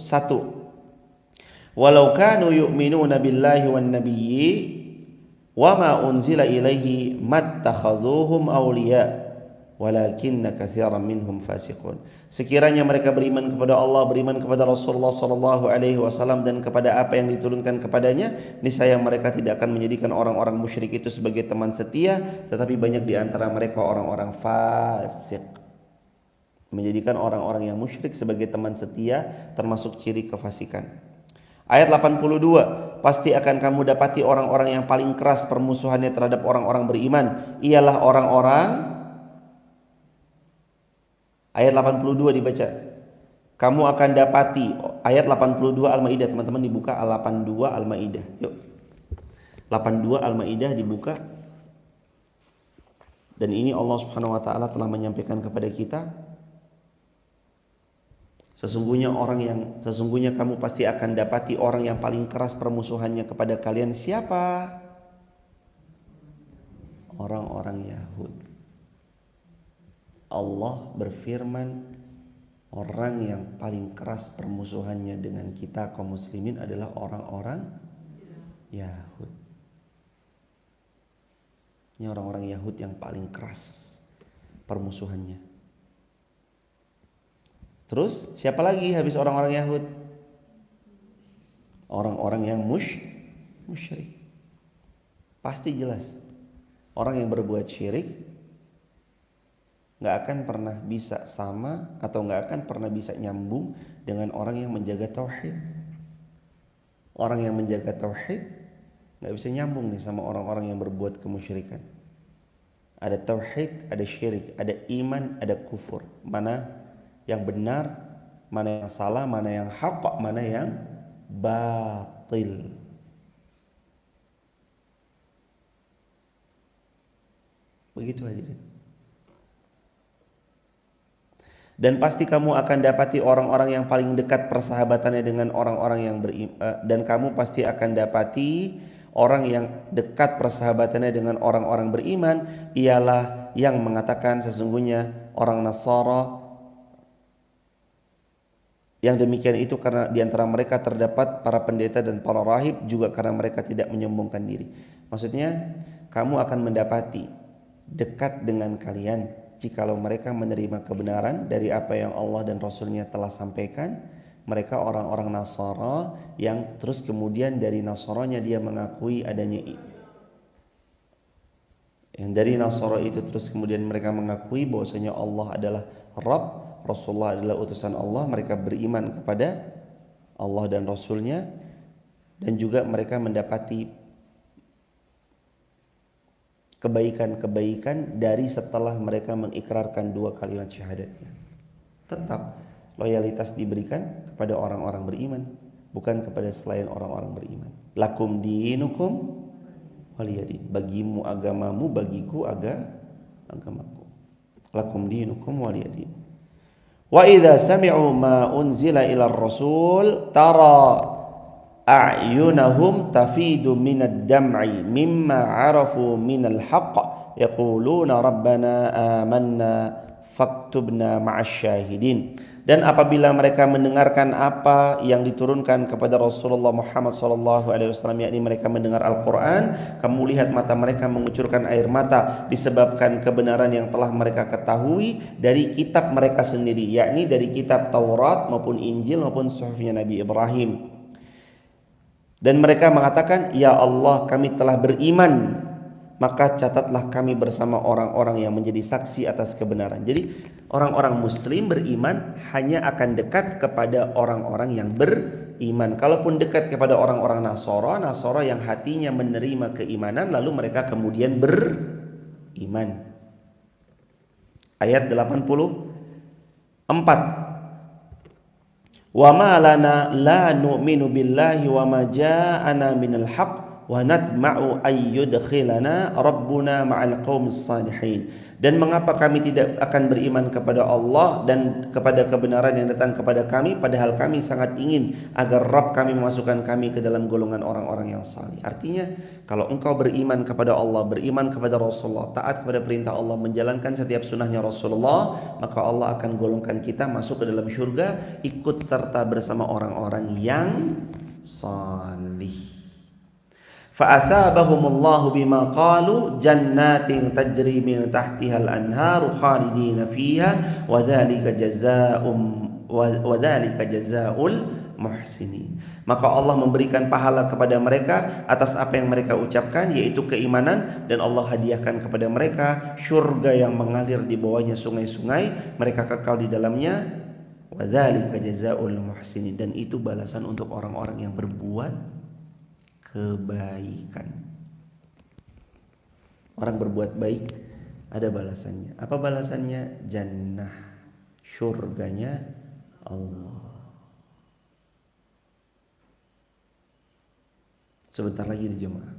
Walau kanu yu'minuna billahi wan nabiyyi wa ma unzila ilaihi mattakhazuhum awliya walakinna katsiran minhum fasiqun. Sekiranya mereka beriman kepada Allah, beriman kepada Rasulullah sallallahu alaihi wasallam dan kepada apa yang diturunkan kepadanya, niscaya mereka tidak akan menjadikan orang-orang musyrik itu sebagai teman setia, tetapi banyak di antara mereka orang-orang fasik. Menjadikan orang-orang yang musyrik sebagai teman setia termasuk ciri kefasikan. Ayat 82. Pasti akan kamu dapati orang-orang yang paling keras permusuhannya terhadap orang-orang beriman ialah orang-orang. Ayat 82 dibaca. Kamu akan dapati ayat 82 Al-Maidah, teman-teman dibuka 82 Al-Maidah. Yuk. 82 Al-Maidah dibuka. Dan ini Allah Subhanahu wa taala telah menyampaikan kepada kita Sesungguhnya kamu pasti akan dapati orang yang paling keras permusuhannya kepada kalian siapa? Orang-orang Yahudi. Allah berfirman, orang yang paling keras permusuhannya dengan kita kaum muslimin adalah orang-orang Yahudi. Ini orang-orang Yahudi yang paling keras permusuhannya. Terus siapa lagi habis orang-orang Yahudi? Orang-orang yang musyrik. Pasti jelas. Orang yang berbuat syirik nggak akan pernah bisa sama atau nggak akan pernah bisa nyambung dengan orang yang menjaga tauhid. Orang yang menjaga tauhid nggak bisa nyambung nih sama orang-orang yang berbuat kemusyrikan. Ada tauhid, ada syirik, ada iman, ada kufur. Mana yang benar, mana yang salah, mana yang haq, mana yang batil. Begitu hadirin. Dan pasti kamu akan dapati orang-orang yang paling dekat persahabatannya dengan orang-orang yang beriman. Dan kamu pasti akan dapati orang yang dekat persahabatannya dengan orang-orang beriman ialah yang mengatakan sesungguhnya orang Nasara. Yang demikian itu karena di antara mereka terdapat para pendeta dan para rahib, juga karena mereka tidak menyombongkan diri. Maksudnya kamu akan mendapati dekat dengan kalian jikalau mereka menerima kebenaran dari apa yang Allah dan Rasulnya telah sampaikan. Mereka orang-orang Nasara yang terus kemudian dari Nasaranya dia mengakui adanya yang dari Nasara itu terus kemudian mereka mengakui bahwasanya Allah adalah Rabb, Rasulullah adalah utusan Allah. Mereka beriman kepada Allah dan Rasulnya, dan juga mereka mendapati kebaikan-kebaikan dari setelah mereka mengikrarkan dua kalimat syahadatnya. Tetap loyalitas diberikan kepada orang-orang beriman, bukan kepada selain orang-orang beriman. Lakum dinukum waliyadin. Bagimu agamamu, bagiku agamaku. Lakum dinukum waliyadin. Wa idza sami'u ma unzila ila rasul tara a'yunahum tafidu minad dam'i mimma 'arafu minal haqq yaquluna rabbana amanna faktubna ma'asy syahidin. Dan apabila mereka mendengarkan apa yang diturunkan kepada Rasulullah Muhammad SAW, yakni mereka mendengar Al-Quran, kamu lihat mata mereka mengucurkan air mata disebabkan kebenaran yang telah mereka ketahui dari kitab mereka sendiri, yakni dari kitab Taurat maupun Injil maupun suhufnya Nabi Ibrahim. Dan mereka mengatakan, ya Allah, kami telah beriman, maka catatlah kami bersama orang-orang yang menjadi saksi atas kebenaran. Jadi orang-orang muslim beriman hanya akan dekat kepada orang-orang yang beriman. Kalaupun dekat kepada orang-orang Nasara yang hatinya menerima keimanan lalu mereka kemudian beriman. Ayat 84. Wa ma lana la nu'minu billahi wa ma ja'ana minal haqq wa natma'u ay yudkhilana rabbuna ma'al qaumis salihin. Dan mengapa kami tidak akan beriman kepada Allah dan kepada kebenaran yang datang kepada kami, padahal kami sangat ingin agar Rabb kami memasukkan kami ke dalam golongan orang-orang yang salih. Artinya kalau engkau beriman kepada Allah, beriman kepada Rasulullah, taat kepada perintah Allah, menjalankan setiap sunnahnya Rasulullah, maka Allah akan golongkan kita masuk ke dalam syurga, ikut serta bersama orang-orang yang salih. Fa'asabahumullahu bima qalu jannatin tajri min tahtihal anharu khalidina fiha wa dzalika jazaa'ul muhsinin. Maka Allah memberikan pahala kepada mereka atas apa yang mereka ucapkan, yaitu keimanan, dan Allah hadiahkan kepada mereka syurga yang mengalir di bawahnya sungai-sungai, mereka kekal di dalamnya. Wa dzalika jazaa'ul muhsinin, dan itu balasan untuk orang-orang yang berbuat kebaikan. Orang berbuat baik ada balasannya. Apa balasannya? Jannah, syurganya Allah. Sebentar lagi itu jemaah.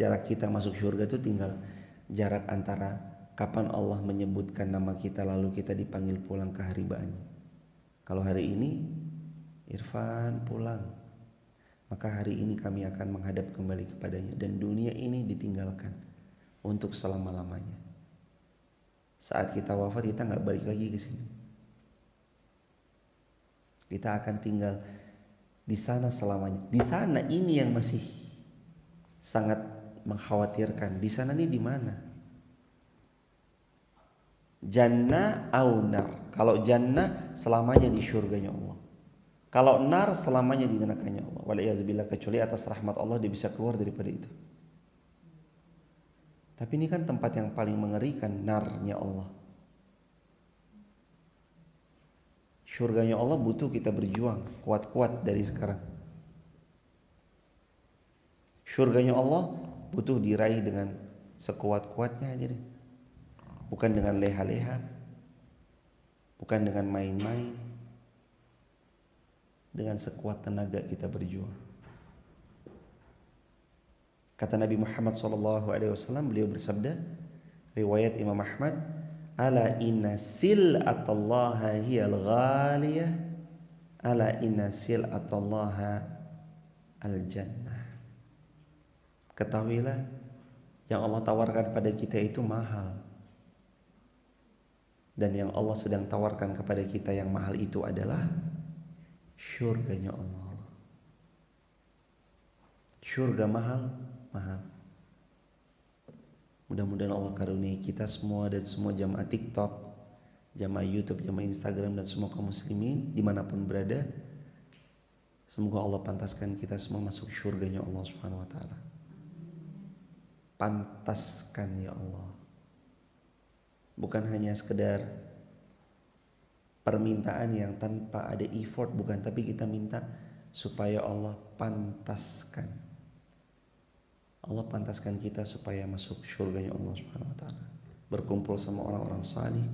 Jarak kita masuk syurga itu tinggal jarak antara Kapan Allah menyebutkan nama kita lalu kita dipanggil pulang ke haribaannya? Kalau hari ini Irfan pulang, maka hari ini kami akan menghadap kembali kepadanya dan dunia ini ditinggalkan untuk selama-lamanya. Saat kita wafat kita nggak balik lagi ke sini. Kita akan tinggal di sana selamanya. Di sana ini yang masih sangat mengkhawatirkan. Di sana ini di mana? Jannah au nar. Kalau jannah selamanya di syurganya Allah. Kalau nar selamanya di nerakanya Allah. Waliyahzubillah, kecuali atas rahmat Allah dia bisa keluar daripada itu. Tapi ini kan tempat yang paling mengerikan, narnya Allah. Syurganya Allah butuh kita berjuang kuat-kuat dari sekarang. Syurganya Allah butuh diraih dengan sekuat-kuatnya aja deh. Bukan dengan leha-leha, bukan dengan main-main, dengan sekuat tenaga kita berjuang. Kata Nabi Muhammad SAW, beliau bersabda, riwayat Imam Ahmad, ala inna sil'atallaha hiyal ghaliyah, ala inna sil'atallaha al-jannah. Ketahuilah, yang Allah tawarkan pada kita itu mahal. Dan yang Allah sedang tawarkan kepada kita yang mahal itu adalah syurganya Allah. Syurga mahal. Mudah-mudahan Allah karuniai kita semua dan semua jamaah TikTok, jamaah YouTube, jamaah Instagram dan semua kaum muslimin dimanapun berada. Semoga Allah pantaskan kita semua masuk syurganya Allah Subhanahu Wa Taala. Pantaskan ya Allah. Bukan hanya sekedar permintaan yang tanpa ada effort, bukan, tapi kita minta supaya Allah pantaskan. Allah pantaskan kita supaya masuk syurganya Allah Subhanahu Wa Taala. Berkumpul sama orang-orang salih,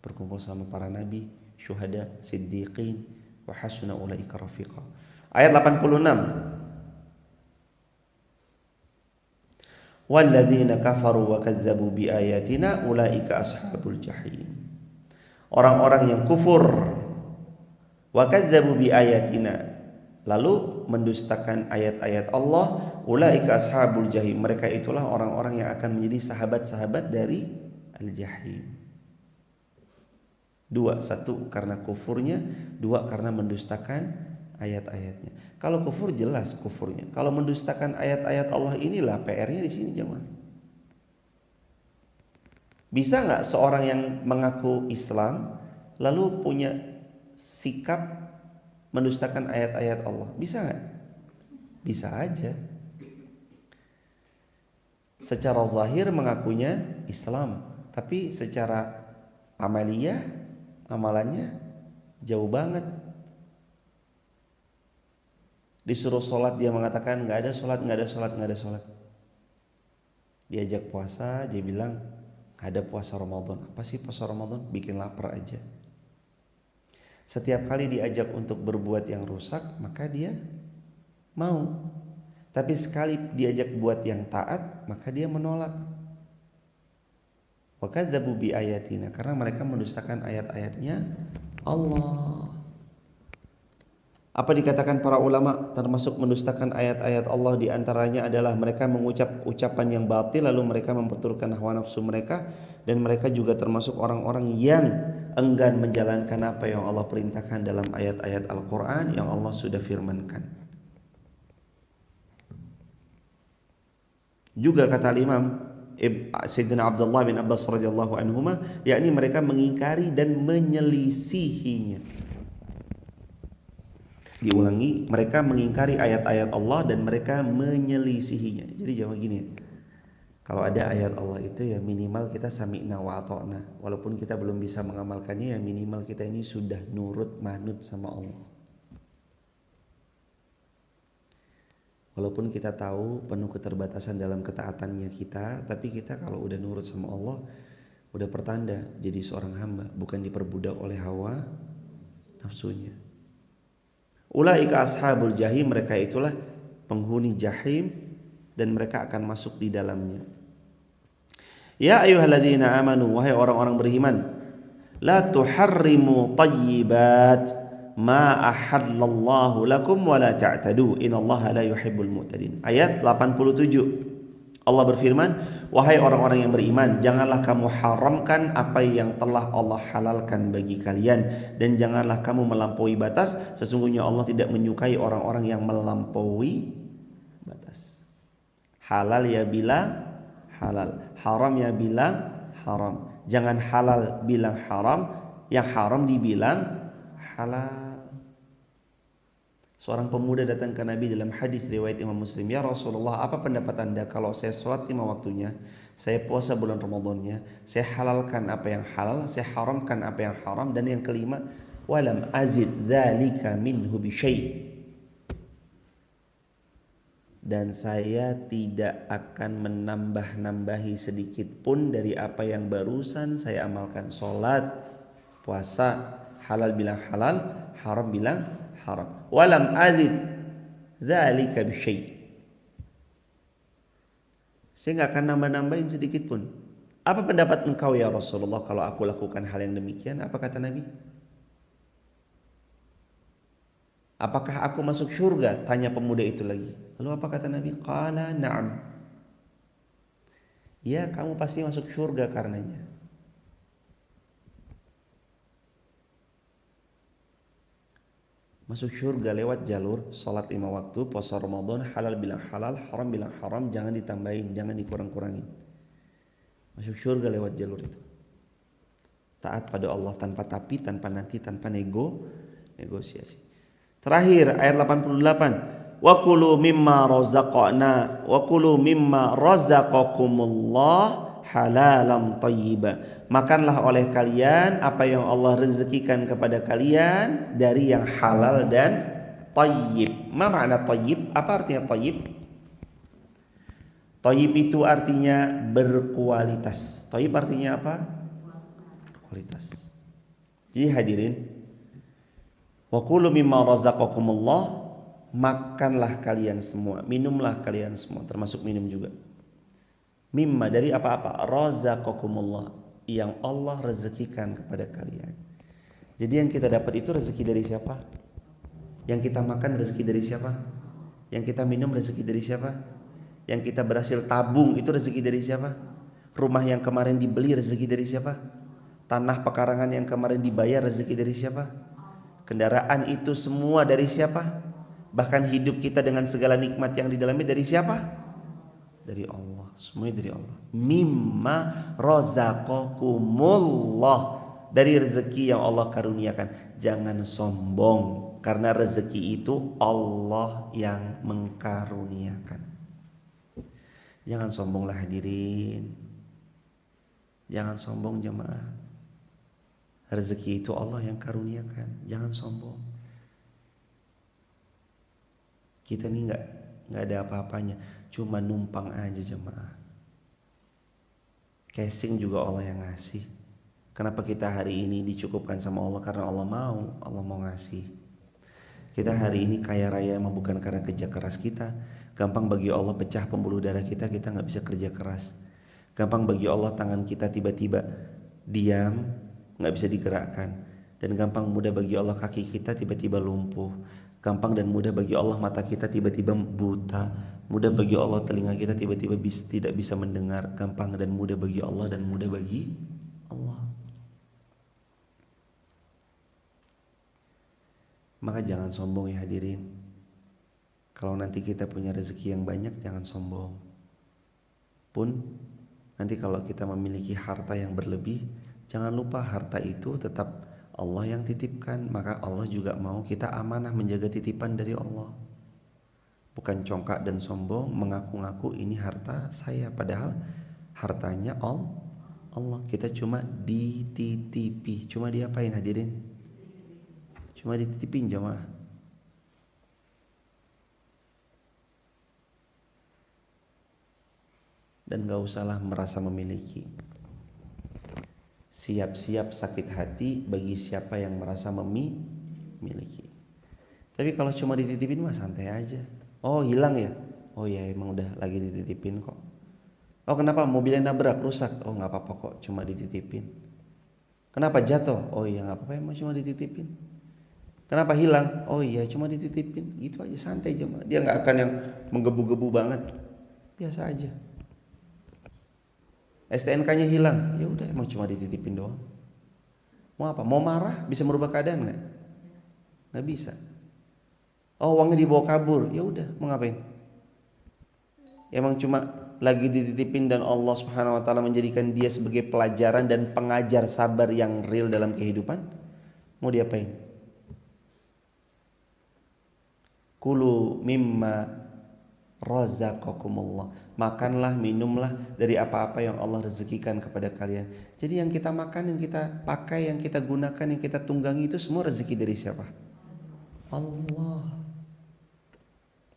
berkumpul sama para nabi, syuhada, siddiqin, wa hasuna ulaika rafiqa. Ayat 86. Walladzina kafaru wa kazzabu biayatina ulaika ashabul jahim. Orang-orang yang kufur wa kazzabu biayatina, lalu mendustakan ayat-ayat Allah, ulaika ashabul jahim, mereka itulah orang-orang yang akan menjadi sahabat-sahabat dari al-jahim. Dua, satu karena kufurnya, dua karena mendustakan ayat-ayatnya. Kalau kufur jelas kufurnya. Kalau mendustakan ayat-ayat Allah, inilah PR-nya di sini jemaah. Bisa nggak seorang yang mengaku Islam lalu punya sikap mendustakan ayat-ayat Allah? Bisa nggak? Bisa aja. Secara zahir mengakunya Islam, tapi secara amaliyah, amalannya jauh banget. Disuruh sholat dia mengatakan nggak ada sholat. Diajak puasa dia bilang nggak ada puasa Ramadan. Apa sih puasa Ramadan? Bikin lapar aja. Setiap kali diajak untuk berbuat yang rusak maka dia mau. Tapi sekali diajak buat yang taat maka dia menolak. Wa kadzabu bi ayatina, karena mereka mendustakan ayat-ayatnya Allah. Apa dikatakan para ulama termasuk mendustakan ayat-ayat Allah, diantaranya adalah mereka mengucap ucapan yang batil lalu mereka memperturutkan hawa nafsu mereka, dan mereka juga termasuk orang-orang yang enggan menjalankan apa yang Allah perintahkan dalam ayat-ayat Al-Quran yang Allah sudah firmankan. Juga kata Imam Sayyidina Abdullah bin Abbas radhiyallahu anhuma, yakni mereka mengingkari dan menyelisihinya. Diulangi, mereka mengingkari ayat-ayat Allah dan mereka menyelisihinya. Jadi jangan gini ya, kalau ada ayat Allah itu ya minimal kita sami'na wa ata'na. Walaupun kita belum bisa mengamalkannya, ya minimal kita ini sudah nurut manut sama Allah. Walaupun kita tahu penuh keterbatasan dalam ketaatannya kita, tapi kita kalau udah nurut sama Allah, udah pertanda jadi seorang hamba, bukan diperbudak oleh hawa nafsunya. Ulaika ashabul jahim, mereka itulah penghuni jahim dan mereka akan masuk di dalamnya. Ya ayyuhalladzina amanu, wahai orang-orang beriman, la tuharrimu thayyibat ma ahallallahu lakum wa la ta'tadu innallaha la yuhibbul mu'tadin. Ayat 87. Allah berfirman, wahai orang-orang yang beriman, janganlah kamu haramkan apa yang telah Allah halalkan bagi kalian, dan janganlah kamu melampaui batas. Sesungguhnya Allah tidak menyukai orang-orang yang melampaui batas. Halal ya bilang halal, haram ya bilang haram. Jangan halal bilang haram, yang haram dibilang halal. Seorang pemuda datang ke Nabi dalam hadis riwayat Imam Muslim, ya Rasulullah, apa pendapat anda kalau saya sholat 5 waktunya, saya puasa bulan Ramadannya, saya halalkan apa yang halal, saya haramkan apa yang haram, dan yang kelima, walam azid dzalika minhu bi syai', dan saya tidak akan menambah-nambahi sedikit pun dari apa yang barusan saya amalkan. Sholat, puasa, halal bilang halal, haram bilang haram. Walam azid dzalika bisyai', saya nggak akan nambah-nambahin sedikit pun. Apa pendapat engkau ya Rasulullah kalau aku lakukan hal yang demikian? Apa kata Nabi? Apakah aku masuk surga? Tanya pemuda itu lagi. Lalu apa kata Nabi? Qala na'am. Ya, kamu pasti masuk surga karenanya. Masuk surga lewat jalur sholat 5 waktu, puasa Ramadan, halal bilang halal, haram bilang haram, jangan ditambahin, jangan dikurang-kurangin. Masuk surga lewat jalur itu. Taat pada Allah tanpa tapi, tanpa nanti, tanpa negosiasi. Terakhir ayat 88. Wa kulu mimma razaqakumullah halalan thayyiba. Makanlah oleh kalian apa yang Allah rezekikan kepada kalian dari yang halal dan thayyib. Ma makna thayyib? Apa artinya thayyib? Thayyib itu artinya berkualitas. Thayyib artinya apa? Berkualitas. Jadi hadirin, wa kulu mimma razaqakumullah, makanlah kalian semua, minumlah kalian semua, termasuk minum juga. Mimma dari apa-apa, razaqakumullah, yang Allah rezekikan kepada kalian. Jadi yang kita dapat itu rezeki dari siapa? Yang kita makan rezeki dari siapa? Yang kita minum rezeki dari siapa? Yang kita berhasil tabung itu rezeki dari siapa? Rumah yang kemarin dibeli rezeki dari siapa? Tanah pekarangan yang kemarin dibayar rezeki dari siapa? Kendaraan itu semua dari siapa? Bahkan hidup kita dengan segala nikmat yang di dalamnya dari siapa? Dari Allah, semuanya dari Allah. Mimma razaqakumullah, dari rezeki yang Allah karuniakan. Jangan sombong, karena rezeki itu Allah yang mengkaruniakan. Jangan sombonglah hadirin. Jangan sombong jemaah. Rezeki itu Allah yang karuniakan. Jangan sombong. Kita ini nggak ada apa-apanya, cuma numpang aja jemaah. Casing juga Allah yang ngasih. Kenapa kita hari ini dicukupkan sama Allah? Karena Allah mau ngasih. Kita hari ini kaya raya emang bukan karena kerja keras kita. Gampang bagi Allah pecah pembuluh darah kita nggak bisa kerja keras. Gampang bagi Allah tangan kita tiba-tiba diam, nggak bisa digerakkan. Dan gampang mudah bagi Allah kaki kita tiba-tiba lumpuh. Gampang dan mudah bagi Allah mata kita tiba-tiba buta. Mudah bagi Allah telinga kita tiba-tiba tidak bisa mendengar. Gampang dan mudah bagi Allah dan mudah bagi Allah. Maka jangan sombong ya hadirin. Kalau nanti kita punya rezeki yang banyak, jangan sombong. Pun nanti kalau kita memiliki harta yang berlebih, jangan lupa harta itu tetap Allah yang titipkan. Maka Allah juga mau kita amanah menjaga titipan dari Allah. Bukan congkak dan sombong mengaku-ngaku ini harta saya, padahal hartanya Allah. Kita cuma dititipi. Cuma diapain hadirin? Cuma dititipin jemaah. Dan gak usahlah merasa memiliki. Siap-siap sakit hati bagi siapa yang merasa memiliki. Tapi kalau cuma dititipin mah santai aja. Oh hilang ya? Oh ya emang udah lagi dititipin kok. Oh kenapa mobilnya nabrak rusak? Oh nggak apa-apa kok, cuma dititipin. Kenapa jatuh? Oh iya nggak apa-apa, emang cuma dititipin. Kenapa hilang? Oh iya cuma dititipin. Gitu aja, santai aja. Dia nggak akan yang menggebu-gebu banget. Biasa aja. STNK-nya hilang, ya udah emang cuma dititipin doang. Mau apa? Mau marah? Bisa merubah keadaan nggak? Nggak bisa. Oh uangnya dibawa kabur, ya udah mau ngapain? Emang cuma lagi dititipin dan Allah Subhanahu wa taala menjadikan dia sebagai pelajaran dan pengajar sabar yang real dalam kehidupan. Mau diapain? Kulu mimma razaqakumullah. Makanlah, minumlah dari apa-apa yang Allah rezekikan kepada kalian. Jadi yang kita makan, yang kita pakai, yang kita gunakan, yang kita tunggangi itu semua rezeki dari siapa? Allah.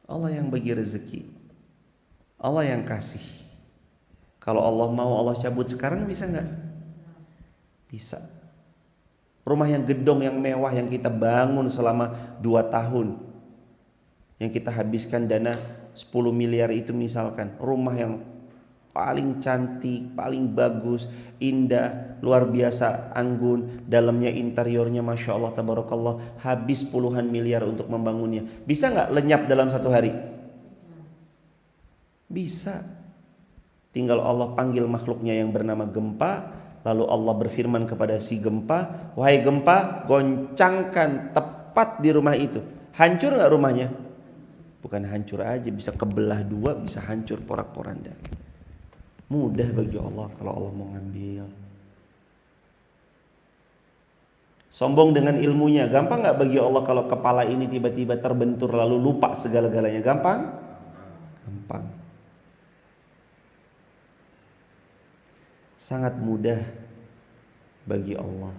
Allah yang bagi rezeki. Allah yang kasih. Kalau Allah mau Allah cabut sekarang bisa nggak? Bisa. Rumah yang gedong, yang mewah yang kita bangun selama 2 tahun, yang kita habiskan dana 10 miliar itu misalkan, rumah yang paling cantik, paling bagus, indah, luar biasa, anggun, dalamnya interiornya Masya Allah, tabarakallah, habis puluhan miliar untuk membangunnya. Bisa nggak lenyap dalam 1 hari? Bisa. Tinggal Allah panggil makhluknya yang bernama gempa, lalu Allah berfirman kepada si gempa, wahai gempa, goncangkan tepat di rumah itu. Hancur nggak rumahnya? Bukan hancur aja, bisa kebelah 2, bisa hancur porak-poranda. Mudah bagi Allah kalau Allah mau ngambil. Sombong dengan ilmunya, gampang nggak bagi Allah kalau kepala ini tiba-tiba terbentur lalu lupa segala-galanya? Gampang? Gampang. Sangat mudah bagi Allah.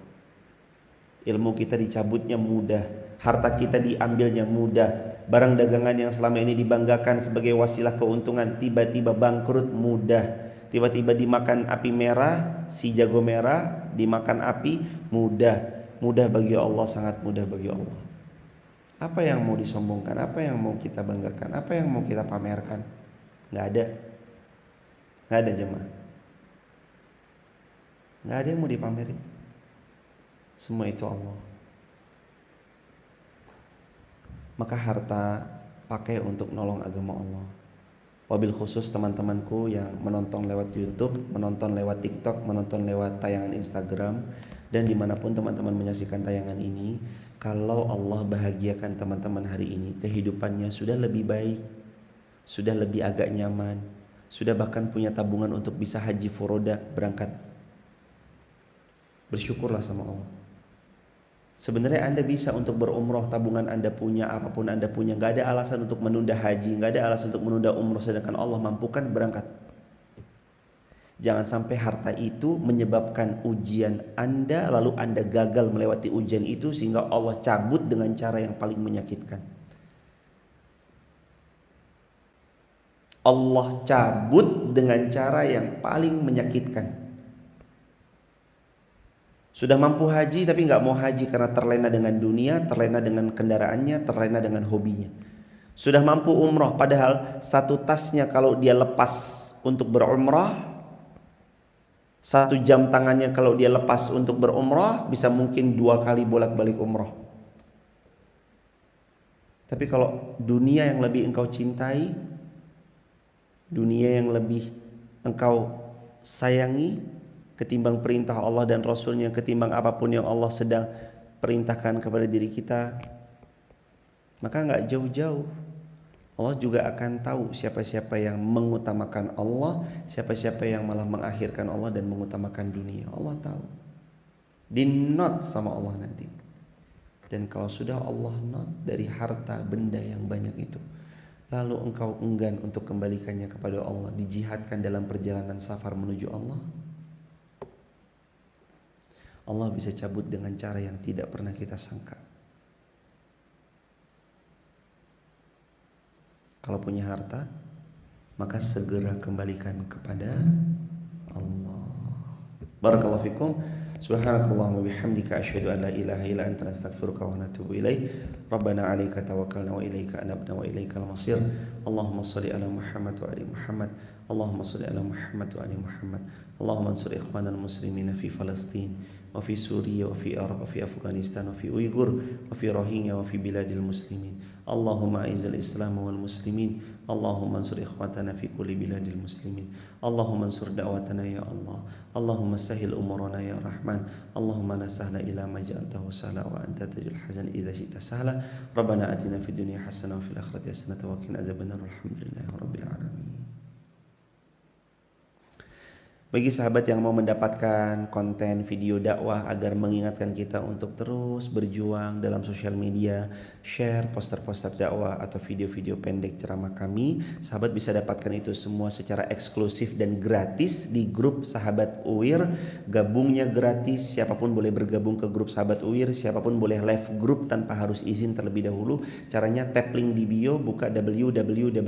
Ilmu kita dicabutnya mudah, harta kita diambilnya mudah, barang dagangan yang selama ini dibanggakan sebagai wasilah keuntungan tiba-tiba bangkrut mudah, tiba-tiba dimakan api merah, si jago merah dimakan api mudah. Mudah bagi Allah, sangat mudah bagi Allah. Apa yang mau disombongkan? Apa yang mau kita banggakan? Apa yang mau kita pamerkan? Nggak ada. Nggak ada jemaah. Nggak ada yang mau dipamerin. Semua itu Allah. Maka harta pakai untuk nolong agama Allah. Wabil khusus teman-temanku yang menonton lewat YouTube, menonton lewat TikTok, menonton lewat tayangan Instagram, dan dimanapun teman-teman menyaksikan tayangan ini, kalau Allah bahagiakan teman-teman hari ini, kehidupannya sudah lebih baik, sudah lebih agak nyaman, sudah bahkan punya tabungan untuk bisa haji furoda berangkat. Bersyukurlah sama Allah. Sebenarnya Anda bisa untuk berumroh, tabungan Anda punya, apapun Anda punya, gak ada alasan untuk menunda haji, gak ada alasan untuk menunda umroh, sedangkan Allah mampukan, berangkat. Jangan sampai harta itu menyebabkan ujian Anda, lalu Anda gagal melewati ujian itu sehingga Allah cabut dengan cara yang paling menyakitkan. Allah cabut dengan cara yang paling menyakitkan. Sudah mampu haji tapi nggak mau haji karena terlena dengan dunia, terlena dengan kendaraannya, terlena dengan hobinya. Sudah mampu umroh padahal satu tasnya kalau dia lepas untuk berumrah, 1 jam tangannya kalau dia lepas untuk berumrah bisa mungkin 2 kali bolak-balik umrah. Tapi kalau dunia yang lebih engkau cintai, dunia yang lebih engkau sayangi ketimbang perintah Allah dan Rasulnya, ketimbang apapun yang Allah sedang perintahkan kepada diri kita, maka nggak jauh-jauh Allah juga akan tahu siapa-siapa yang mengutamakan Allah, siapa-siapa yang malah mengakhirkan Allah dan mengutamakan dunia. Allah tahu, di not sama Allah nanti. Dan kalau sudah Allah not dari harta benda yang banyak itu, lalu engkau enggan untuk kembalikannya kepada Allah, dijihadkan dalam perjalanan safar menuju Allah, Allah bisa cabut dengan cara yang tidak pernah kita sangka. Kalau punya harta, maka segera kembalikan kepada Allah. Barakallahu fikum. Subhanakallahumma bihamdika asyhadu an la ilaha illa anta astaghfiruka wa atubu ilaik. Rabbana 'alaika tawakkalna wa ilaika anabna wa ilaikal masir. Allahumma shalli ala Muhammad wa ali Muhammad. Allahumma shalli ala Muhammad wa ali Muhammad. Allahumma ansur ikhwanal muslimin fi Palestin wa fi Suriya wa fi Iraq wa fi Afghanistan wa fi Uyghur wa fi Rohingya wa fi biladil muslimin. Allahumma a'izzal Islam wal muslimin. Allahumma ansur ikhwatana fi kulli biladil muslimin. Allahumma ansur da'watana ya Allah. Allahumma sahil umurana ya Rahman. Allahumma la sahla ila ma ja'altahu sahla wa anta tajul hazan idza syi'ta sahla. Rabbana atina fid dunya hasanah wa fil akhirati hasanah wa qina adzabannar. Alhamdulillahi rabbil alamin. Bagi sahabat yang mau mendapatkan konten video dakwah agar mengingatkan kita untuk terus berjuang dalam sosial media, share poster-poster dakwah atau video-video pendek ceramah kami, sahabat bisa dapatkan itu semua secara eksklusif dan gratis di grup Sahabat UIR. Gabungnya gratis, siapapun boleh bergabung ke grup Sahabat UIR, siapapun boleh live grup tanpa harus izin terlebih dahulu. Caranya tap link di bio, buka www.uir.co.id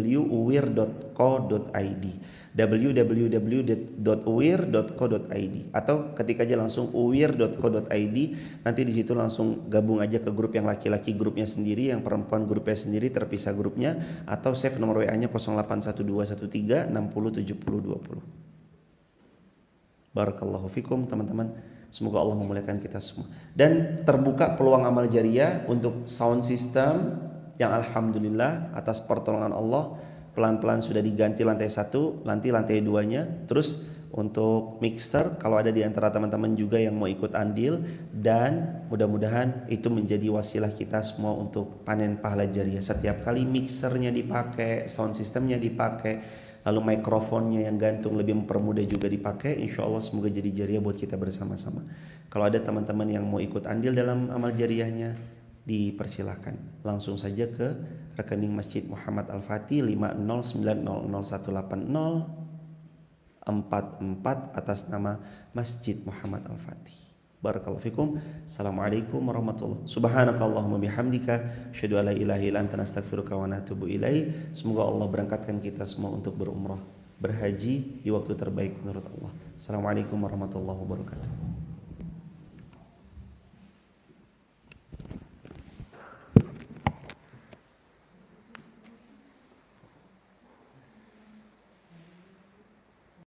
www.uir.co.id atau ketik aja langsung uir.co.id. Nanti di situ langsung gabung aja ke grup yang laki-laki grupnya sendiri, yang perempuan grupnya sendiri, terpisah grupnya, atau save nomor WA-nya 081213607020. Barakallahu fikum teman-teman. Semoga Allah memuliakan kita semua. Dan terbuka peluang amal jariah untuk sound system yang alhamdulillah atas pertolongan Allah pelan-pelan sudah diganti lantai 1, nanti lantai 2-nya. Terus untuk mixer kalau ada di antara teman-teman juga yang mau ikut andil, dan mudah-mudahan itu menjadi wasilah kita semua untuk panen pahala jariah. Setiap kali mixernya dipakai, sound systemnya dipakai, lalu mikrofonnya yang gantung lebih mempermudah juga dipakai, insya Allah semoga jadi jariah buat kita bersama-sama. Kalau ada teman-teman yang mau ikut andil dalam amal jariahnya, dipersilahkan langsung saja ke rekening Masjid Muhammad Al-Fatih 509018044 atas nama Masjid Muhammad Al-Fatih. Barakallahu fikum. Assalamualaikum warahmatullahi wabarakatuh. Subhanakallahumma bihamdika asyhadu an la ilaha illa anta astaghfiruka wa atubu ilaik. Semoga Allah berangkatkan kita semua untuk berumrah, berhaji di waktu terbaik menurut Allah. Assalamualaikum warahmatullahi wabarakatuh.